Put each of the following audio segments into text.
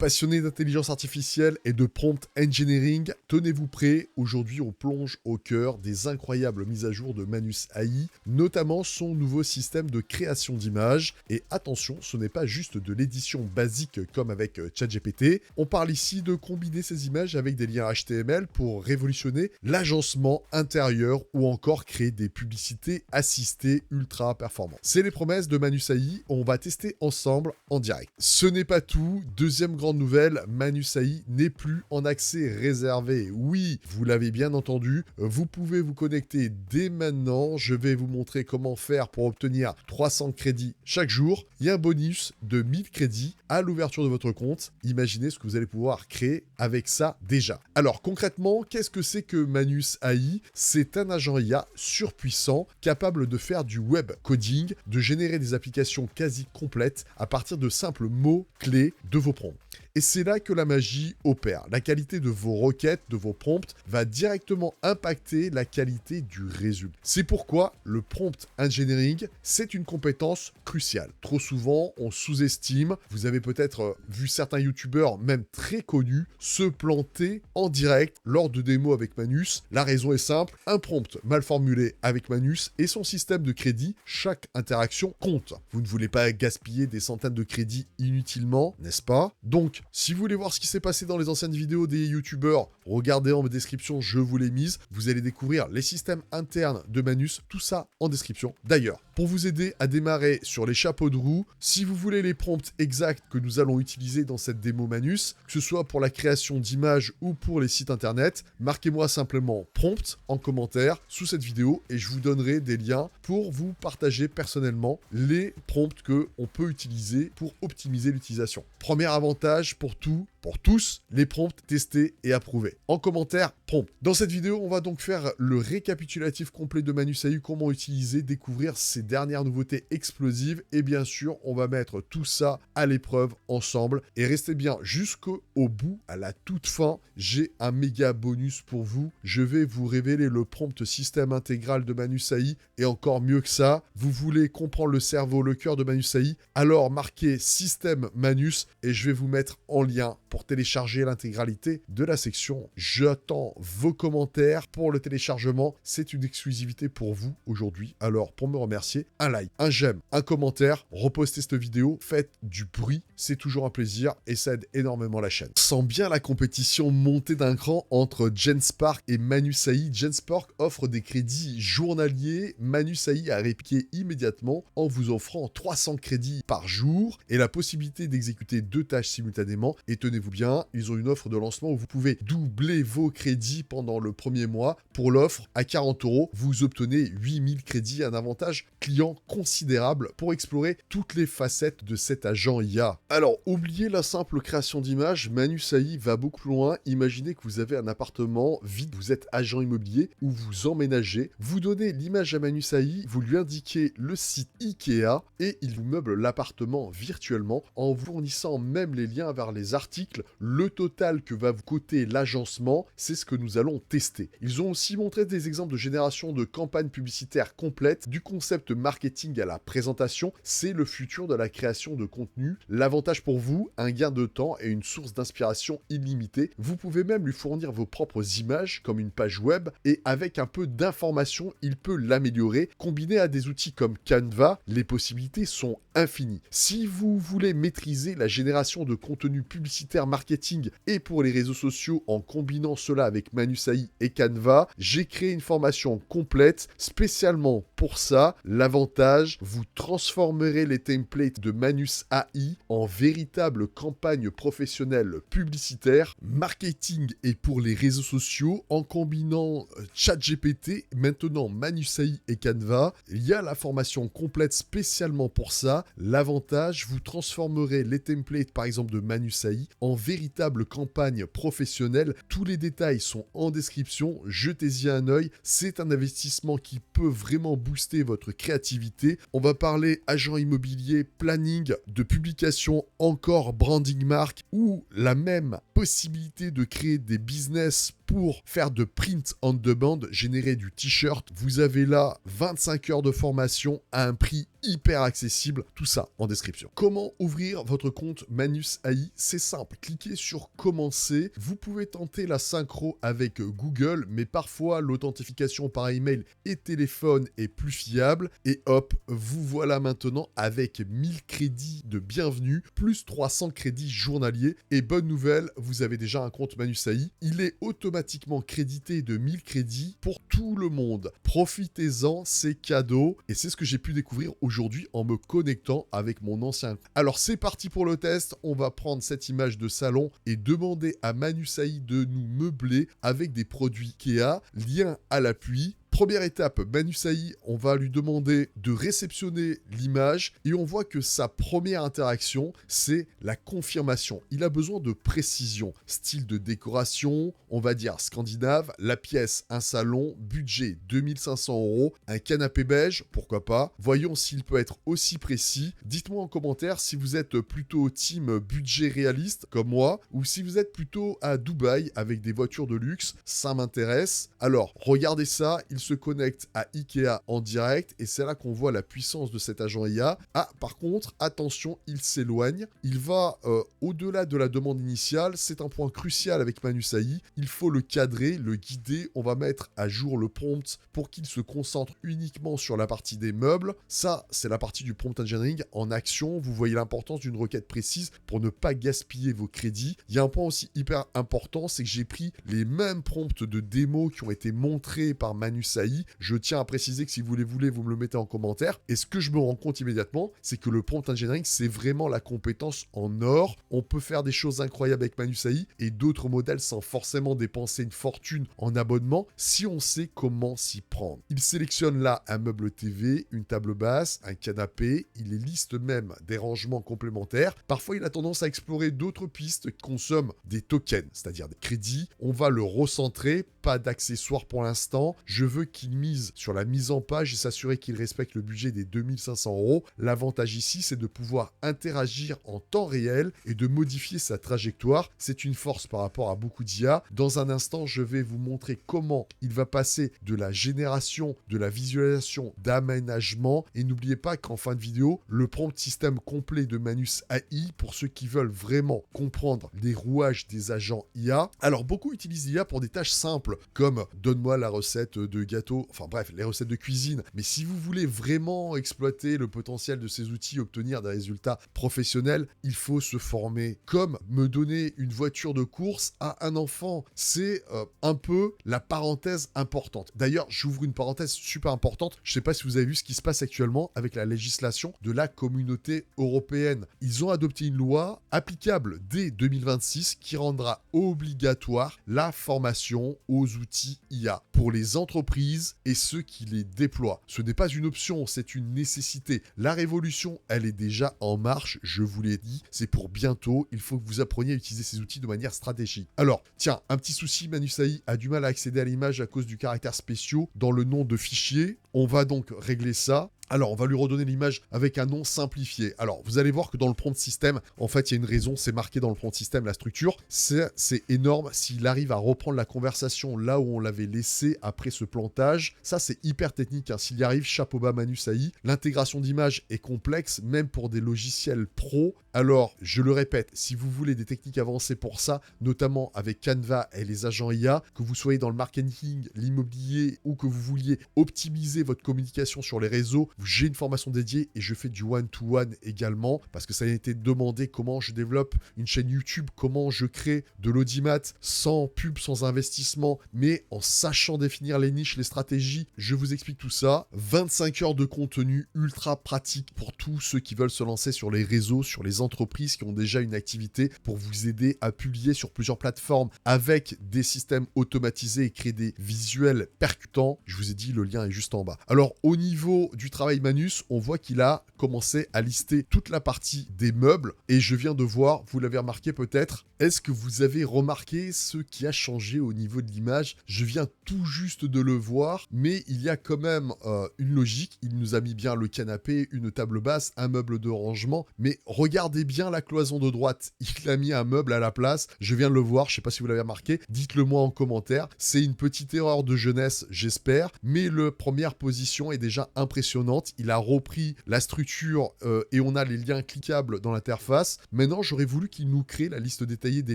Passionné d'intelligence artificielle et de prompt engineering, tenez-vous prêts, aujourd'hui on plonge au cœur des incroyables mises à jour de Manus AI, notamment son nouveau système de création d'images. Et attention, ce n'est pas juste de l'édition basique comme avec ChatGPT, on parle ici de combiner ces images avec des liens HTML pour révolutionner l'agencement intérieur ou encore créer des publicités assistées ultra performantes. C'est les promesses de Manus AI, on va tester ensemble en direct. Ce n'est pas tout, deuxième grande nouvelle, Manus AI n'est plus en accès réservé. Oui, vous l'avez bien entendu, vous pouvez vous connecter dès maintenant. Je vais vous montrer comment faire pour obtenir 300 crédits chaque jour. Il y a un bonus de 1000 crédits à l'ouverture de votre compte. Imaginez ce que vous allez pouvoir créer avec ça déjà. Alors concrètement, qu'est-ce que c'est que Manus AI? C'est un agent IA surpuissant, capable de faire du web coding, de générer des applications quasi complètes à partir de simples mots-clés de vos prompts. Et c'est là que la magie opère. La qualité de vos requêtes, de vos prompts, va directement impacter la qualité du résultat. C'est pourquoi le prompt engineering, c'est une compétence cruciale. Trop souvent, on sous-estime. Vous avez peut-être vu certains youtubeurs, même très connus, se planter en direct lors de démos avec Manus. La raison est simple, un prompt mal formulé avec Manus et son système de crédit, chaque interaction compte. Vous ne voulez pas gaspiller des centaines de crédits inutilement, n'est-ce pas? Donc, si vous voulez voir ce qui s'est passé dans les anciennes vidéos des youtubeurs, regardez en description, je vous l'ai mise. Vous allez découvrir les systèmes internes de Manus, tout ça en description. D'ailleurs, pour vous aider à démarrer sur les chapeaux de roue, si vous voulez les prompts exacts que nous allons utiliser dans cette démo Manus, que ce soit pour la création d'images ou pour les sites internet, marquez-moi simplement prompt en commentaire sous cette vidéo et je vous donnerai des liens pour vous partager personnellement les prompts que on peut utiliser pour optimiser l'utilisation. Premier avantage pour tous, les prompts testés et approuvés. En commentaire, prompt. Dans cette vidéo, on va donc faire le récapitulatif complet de Manus AI, comment utiliser, découvrir ses dernières nouveautés explosives et bien sûr, on va mettre tout ça à l'épreuve ensemble et restez bien jusqu'au bout, à la toute fin. J'ai un méga bonus pour vous. Je vais vous révéler le prompt système intégral de Manus AI et encore mieux que ça, vous voulez comprendre le cerveau, le cœur de Manus AI, alors marquez système Manus et je vais vous mettre en lien pour télécharger l'intégralité de la section. J'attends vos commentaires pour le téléchargement. C'est une exclusivité pour vous aujourd'hui. Alors, pour me remercier, un like, un j'aime, un commentaire, repostez cette vidéo, faites du bruit. C'est toujours un plaisir et ça aide énormément la chaîne. Sent bien la compétition monter d'un cran entre Genspark et Manus AI. Genspark offre des crédits journaliers. Manus AI a répliqué immédiatement en vous offrant 300 crédits par jour et la possibilité d'exécuter 2 tâches simultanément. Et tenez-vous bien, ils ont une offre de lancement où vous pouvez doubler vos crédits pendant le premier mois. Pour l'offre, à 40 €, vous obtenez 8000 crédits, un avantage client considérable pour explorer toutes les facettes de cet agent IA. Alors, oubliez la simple création d'images, Manus AI va beaucoup plus loin. Imaginez que vous avez un appartement vide, vous êtes agent immobilier ou vous emménagez, vous donnez l'image à Manus AI, vous lui indiquez le site Ikea et il vous meuble l'appartement virtuellement en vous fournissant même les liens vers les articles. Le total que va vous coûter l'agencement, c'est ce que nous allons tester. Ils ont aussi montré des exemples de génération de campagnes publicitaires complètes, du concept marketing à la présentation. C'est le futur de la création de contenu. L'avantage pour vous, un gain de temps et une source d'inspiration illimitée. Vous pouvez même lui fournir vos propres images comme une page web et avec un peu d'information, il peut l'améliorer. Combiné à des outils comme Canva, les possibilités sont infinies. Si vous voulez maîtriser la génération de contenu publicitaire marketing et pour les réseaux sociaux en combinant cela avec Manus AI et Canva, j'ai créé une formation complète spécialement pour ça. L'avantage, vous transformerez les templates de Manus AI en véritable campagne professionnelle publicitaire, marketing et pour les réseaux sociaux en combinant ChatGPT, maintenant Manus AI et Canva. Il y a la formation complète spécialement pour ça. L'avantage, vous transformerez les templates par exemple de Manus AI en véritable campagne professionnelle. Tous les détails sont en description, jetez-y un œil. C'est un investissement qui peut vraiment booster votre créativité. On va parler agent immobilier, planning de publication, encore branding marque ou la même possibilité de créer des business pour faire de print on demand, générer du t-shirt. Vous avez là 25 heures de formation à un prix hyper accessible, tout ça en description. Comment ouvrir votre compte Manus AI? C'est simple, cliquez sur commencer. Vous pouvez tenter la synchro avec Google, mais parfois l'authentification par email et téléphone est plus fiable. Et hop, vous voilà maintenant avec 1000 crédits de bienvenue, plus 300 crédits journaliers. Et bonne nouvelle, vous avez déjà un compte Manus AI. Il est automatiquement crédité de 1000 crédits pour tout le monde. Profitez-en, c'est cadeau. Et c'est ce que j'ai pu découvrir aujourd'hui en me connectant avec mon ancien. Alors c'est parti pour le test. On va prendre cette image de salon et demander à Manus AI de nous meubler avec des produits IKEA. Lien à l'appui. Première étape, Manus AI, on va lui demander de réceptionner l'image et on voit que sa première interaction, c'est la confirmation. Il a besoin de précision. Style de décoration, on va dire scandinave, la pièce, un salon, budget 2500 €, un canapé beige, pourquoi pas. Voyons s'il peut être aussi précis. Dites-moi en commentaire si vous êtes plutôt team budget réaliste comme moi ou si vous êtes plutôt à Dubaï avec des voitures de luxe, ça m'intéresse. Alors, regardez ça, il se connecte à Ikea en direct et c'est là qu'on voit la puissance de cet agent IA. Ah, par contre, attention, il s'éloigne. Il va au-delà de la demande initiale. C'est un point crucial avec Manus AI. Il faut le cadrer, le guider. On va mettre à jour le prompt pour qu'il se concentre uniquement sur la partie des meubles. Ça, c'est la partie du prompt engineering en action. Vous voyez l'importance d'une requête précise pour ne pas gaspiller vos crédits. Il y a un point aussi hyper important, c'est que j'ai pris les mêmes prompts de démo qui ont été montrés par Manus AI. Je tiens à préciser que si vous les voulez, vous me le mettez en commentaire. Et ce que je me rends compte immédiatement, c'est que le prompt engineering, c'est vraiment la compétence en or. On peut faire des choses incroyables avec Manus AI et d'autres modèles sans forcément dépenser une fortune en abonnement si on sait comment s'y prendre. Il sélectionne là un meuble TV, une table basse, un canapé. Il les liste même des rangements complémentaires. Parfois, il a tendance à explorer d'autres pistes qui consomment des tokens, c'est-à-dire des crédits. On va le recentrer. Pas d'accessoires pour l'instant. Je veux qu'il mise sur la mise en page et s'assurer qu'il respecte le budget des 2500 €. L'avantage ici, c'est de pouvoir interagir en temps réel et de modifier sa trajectoire. C'est une force par rapport à beaucoup d'IA. Dans un instant, je vais vous montrer comment il va passer de la génération, de la visualisation, d'aménagement. Et n'oubliez pas qu'en fin de vidéo, le prompt système complet de Manus AI, pour ceux qui veulent vraiment comprendre les rouages des agents IA. Alors, beaucoup utilisent l'IA pour des tâches simples, comme donne-moi la recette de gâteau, enfin bref, les recettes de cuisine. Mais si vous voulez vraiment exploiter le potentiel de ces outils, obtenir des résultats professionnels, il faut se former. Comme me donner une voiture de course à un enfant, c'est un peu la parenthèse importante. D'ailleurs, j'ouvre une parenthèse super importante. Je ne sais pas si vous avez vu ce qui se passe actuellement avec la législation de la communauté européenne. Ils ont adopté une loi applicable dès 2026 qui rendra obligatoire la formation aux outils IA pour les entreprises et ceux qui les déploient. Ce n'est pas une option, c'est une nécessité. La révolution, elle est déjà en marche, je vous l'ai dit, c'est pour bientôt. Il faut que vous appreniez à utiliser ces outils de manière stratégique. Alors, tiens, un petit souci, Manus AI a du mal à accéder à l'image à cause du caractère spéciaux dans le nom de fichier. On va donc régler ça. Alors, on va lui redonner l'image avec un nom simplifié. Alors, vous allez voir que dans le prompt système, en fait, il y a une raison, c'est marqué dans le prompt système, la structure. C'est énorme. S'il arrive à reprendre la conversation là où on l'avait laissé après ce plantage, ça, c'est hyper technique, hein. S'il y arrive, chapeau bas Manus AI. L'intégration d'image est complexe, même pour des logiciels pro. Alors, je le répète, si vous voulez des techniques avancées pour ça, notamment avec Canva et les agents IA, que vous soyez dans le marketing, l'immobilier ou que vous vouliez optimiser votre communication sur les réseaux, j'ai une formation dédiée et je fais du one-to-one également parce que ça a été demandé comment je développe une chaîne YouTube, comment je crée de l'audimat sans pub, sans investissement, mais en sachant définir les niches, les stratégies. Je vous explique tout ça. 25 heures de contenu ultra pratique pour tous ceux qui veulent se lancer sur les réseaux, sur les entreprises qui ont déjà une activité pour vous aider à publier sur plusieurs plateformes avec des systèmes automatisés et créer des visuels percutants. Je vous ai dit, le lien est juste en bas. Alors, au niveau du travail travaille Manus, on voit qu'il a commencé à lister toute la partie des meubles et je viens de voir, vous l'avez remarqué peut-être, est-ce que vous avez remarqué ce qui a changé au niveau de l'image? Je viens tout juste de le voir, mais il y a quand même une logique. Il nous a mis bien le canapé, une table basse, un meuble de rangement, mais regardez bien la cloison de droite. Il a mis un meuble à la place. Je viens de le voir, je ne sais pas si vous l'avez remarqué. Dites-le moi en commentaire. C'est une petite erreur de jeunesse, j'espère, mais la première position est déjà impressionnante. Il a repris la structure et on a les liens cliquables dans l'interface. Maintenant, j'aurais voulu qu'il nous crée la liste détaillée des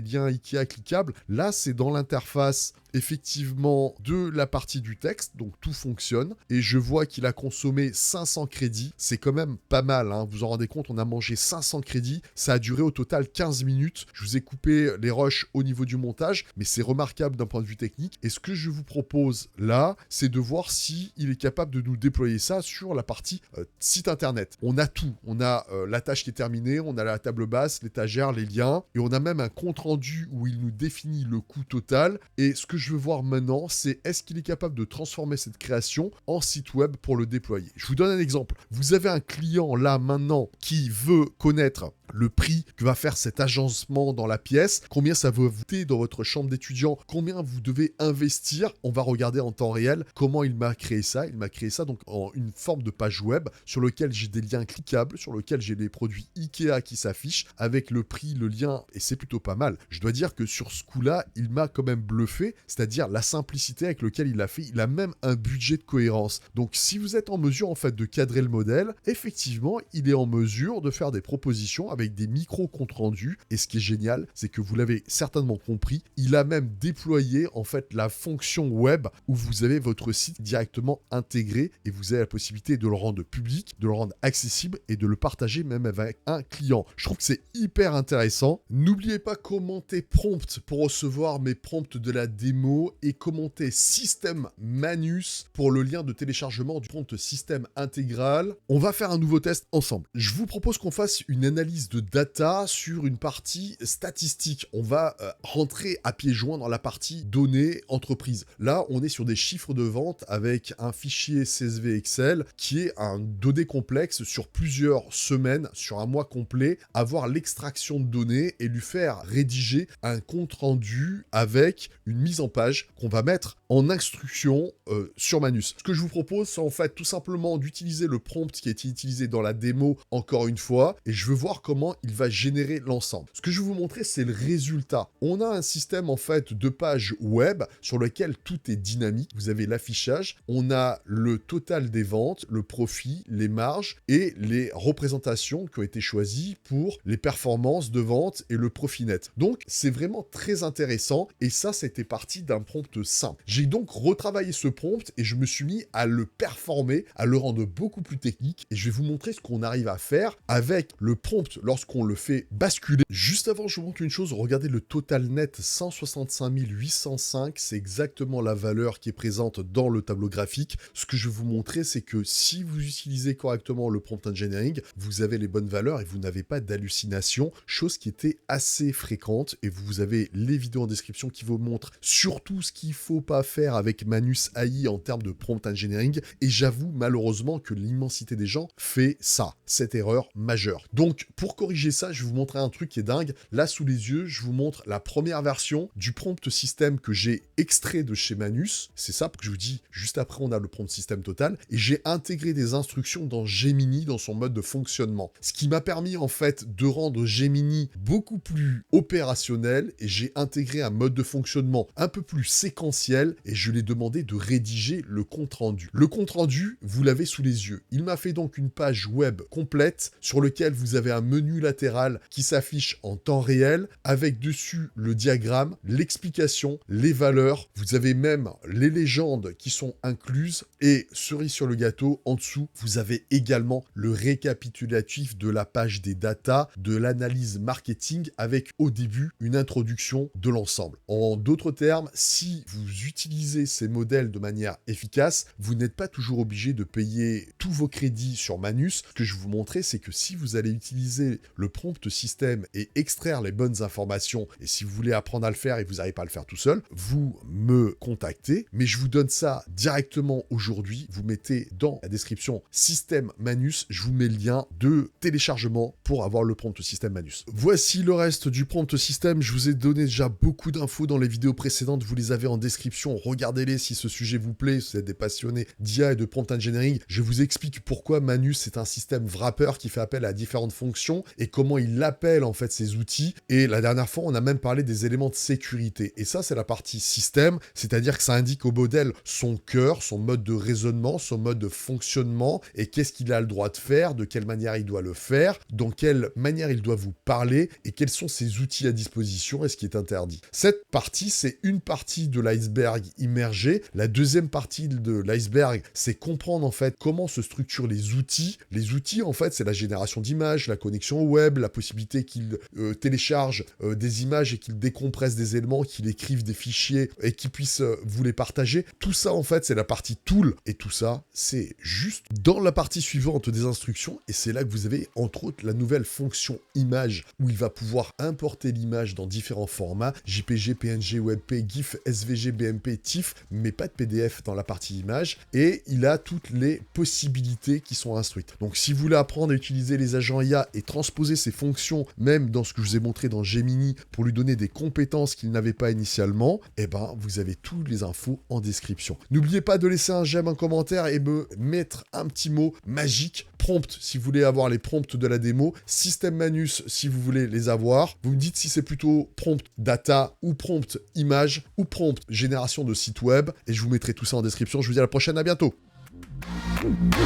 liens IKEA cliquables. Là, c'est dans l'interface effectivement de la partie du texte, donc tout fonctionne, et je vois qu'il a consommé 500 crédits, c'est quand même pas mal, hein. Vous en rendez compte, on a mangé 500 crédits, ça a duré au total 15 minutes, je vous ai coupé les rushs au niveau du montage, mais c'est remarquable d'un point de vue technique, et ce que je vous propose là, c'est de voir si il est capable de nous déployer ça sur la partie site internet. On a tout, on a la tâche qui est terminée, on a la table basse, l'étagère, les liens, et on a même un compte rendu où il nous définit le coût total, et ce que je veux voir maintenant, c'est est-ce qu'il est capable de transformer cette création en site web pour le déployer. Je vous donne un exemple. Vous avez un client là maintenant qui veut connaître le prix que va faire cet agencement dans la pièce, combien ça va vous coûter dans votre chambre d'étudiant, combien vous devez investir. On va regarder en temps réel comment il m'a créé ça. Il m'a créé ça donc en une forme de page web sur lequel j'ai des liens cliquables, sur lequel j'ai les produits IKEA qui s'affichent avec le prix, le lien, et c'est plutôt pas mal. Je dois dire que sur ce coup-là, il m'a quand même bluffé, c'est-à-dire la simplicité avec laquelle il l'a fait. Il a même un budget de cohérence. Donc si vous êtes en mesure en fait de cadrer le modèle, effectivement, il est en mesure de faire des propositions avec des micros comptes rendus. Et ce qui est génial, c'est que vous l'avez certainement compris, il a même déployé en fait la fonction web où vous avez votre site directement intégré et vous avez la possibilité de le rendre public, de le rendre accessible et de le partager même avec un client. Je trouve que c'est hyper intéressant. N'oubliez pas commenter prompt pour recevoir mes prompts de la démo et commenter système Manus pour le lien de téléchargement du prompt système intégral. On va faire un nouveau test ensemble. Je vous propose qu'on fasse une analyse de data sur une partie statistique. On va rentrer à pieds joints dans la partie données entreprise. Là, on est sur des chiffres de vente avec un fichier CSV Excel qui est un données complexe sur plusieurs semaines, sur un mois complet, avoir l'extraction de données et lui faire rédiger un compte rendu avec une mise en page qu'on va mettre en instruction sur Manus. Ce que je vous propose, c'est en fait tout simplement d'utiliser le prompt qui a été utilisé dans la démo encore une fois, et je veux voir comment il va générer l'ensemble. Ce que je vais vous montrer, c'est le résultat. On a un système en fait de pages web sur lequel tout est dynamique. Vous avez l'affichage, on a le total des ventes, le profit, les marges et les représentations qui ont été choisies pour les performances de vente et le profit net. Donc c'est vraiment très intéressant et ça c'était parti d'un prompt simple. J'ai donc retravaillé ce prompt et je me suis mis à le performer, à le rendre beaucoup plus technique et je vais vous montrer ce qu'on arrive à faire avec le prompt lorsqu'on le fait basculer. Juste avant, je vous montre une chose, regardez le total net 165 805, c'est exactement la valeur qui est présente dans le tableau graphique. Ce que je vais vous montrer, c'est que si vous utilisez correctement le prompt engineering, vous avez les bonnes valeurs et vous n'avez pas d'hallucination, chose qui était assez fréquente et vous avez les vidéos en description qui vous montrent surtout ce qu'il ne faut pas faire avec Manus AI en termes de prompt engineering et j'avoue malheureusement que l'immensité des gens fait ça, cette erreur majeure. Donc pour corriger ça, je vais vous montrer un truc qui est dingue. Là sous les yeux, je vous montre la première version du prompt système que j'ai extrait de chez Manus. C'est ça que je vous dis, juste après on a le prompt système total et j'ai intégré des instructions dans Gemini dans son mode de fonctionnement. Ce qui m'a permis en fait de rendre Gemini beaucoup plus opérationnel et j'ai intégré un mode de fonctionnement un peu plus séquentiel et je lui ai demandé de rédiger le compte rendu. Le compte rendu, vous l'avez sous les yeux. Il m'a fait donc une page web complète sur laquelle vous avez un menu latéral qui s'affiche en temps réel avec dessus le diagramme, l'explication, les valeurs. Vous avez même les légendes qui sont incluses et cerise sur le gâteau, en dessous, vous avez également le récapitulatif de la page des datas, de l'analyse marketing avec au début une introduction de l'ensemble. En d'autres termes, si vous utilisez ces modèles de manière efficace, vous n'êtes pas toujours obligé de payer tous vos crédits sur Manus. Ce que je vais vous montrer, c'est que si vous allez utiliser utiliser le prompt système et extraire les bonnes informations, et si vous voulez apprendre à le faire et que vous n'arrivez pas à le faire tout seul, vous me contactez, mais je vous donne ça directement aujourd'hui. Vous mettez dans la description Système Manus, je vous mets le lien de téléchargement pour avoir le prompt système Manus. Voici le reste du prompt système. Je vous ai donné déjà beaucoup d'infos dans les vidéos précédentes, vous les avez en description, regardez-les si ce sujet vous plaît, si vous êtes des passionnés d'IA et de prompt engineering. Je vous explique pourquoi Manus est un système wrapper qui fait appel à différentes fonctions et comment il appelle en fait ces outils. Et la dernière fois, on a même parlé des éléments de sécurité. Et ça, c'est la partie système, c'est-à-dire que ça indique au modèle son cœur, son mode de raisonnement, son mode de fonctionnement et qu'est-ce qu'il a le droit de faire, de quelle manière il doit le faire, dans quelle manière il doit vous parler et quels sont ses outils à disposition et ce qui est interdit. Cette partie, c'est une partie de l'iceberg immergé. La deuxième partie de l'iceberg, c'est comprendre en fait comment se structurent les outils. Les outils, en fait, c'est la génération d'images, la connexion au web, la possibilité qu'il télécharge des images et qu'il décompresse des éléments, qu'il écrive des fichiers et qu'il puisse vous les partager. Tout ça, en fait, c'est la partie tool. Et tout ça, c'est juste dans la partie suivante des instructions. Et c'est là que vous avez, entre autres, la nouvelle fonction image où il va pouvoir importer l'image dans différents formats, JPG, PNG, WebP, GIF, SVG, BMP, TIFF, mais pas de PDF dans la partie image. Et il a toutes les possibilités qui sont instruites. Donc, si vous voulez apprendre à utiliser les agents IA et transposer ces fonctions, même dans ce que je vous ai montré dans Gemini, pour lui donner des compétences qu'il n'avait pas initialement, eh ben, vous avez toutes les infos en description. N'oubliez pas de laisser un j'aime, un commentaire et me mettre un petit mot magique. Prompt, si vous voulez avoir les prompts de la démo. Système Manus, si vous voulez les avoir. Vous me dites si c'est plutôt prompt data ou prompt image ou prompt génération de site web. Et je vous mettrai tout ça en description. Je vous dis à la prochaine, à bientôt.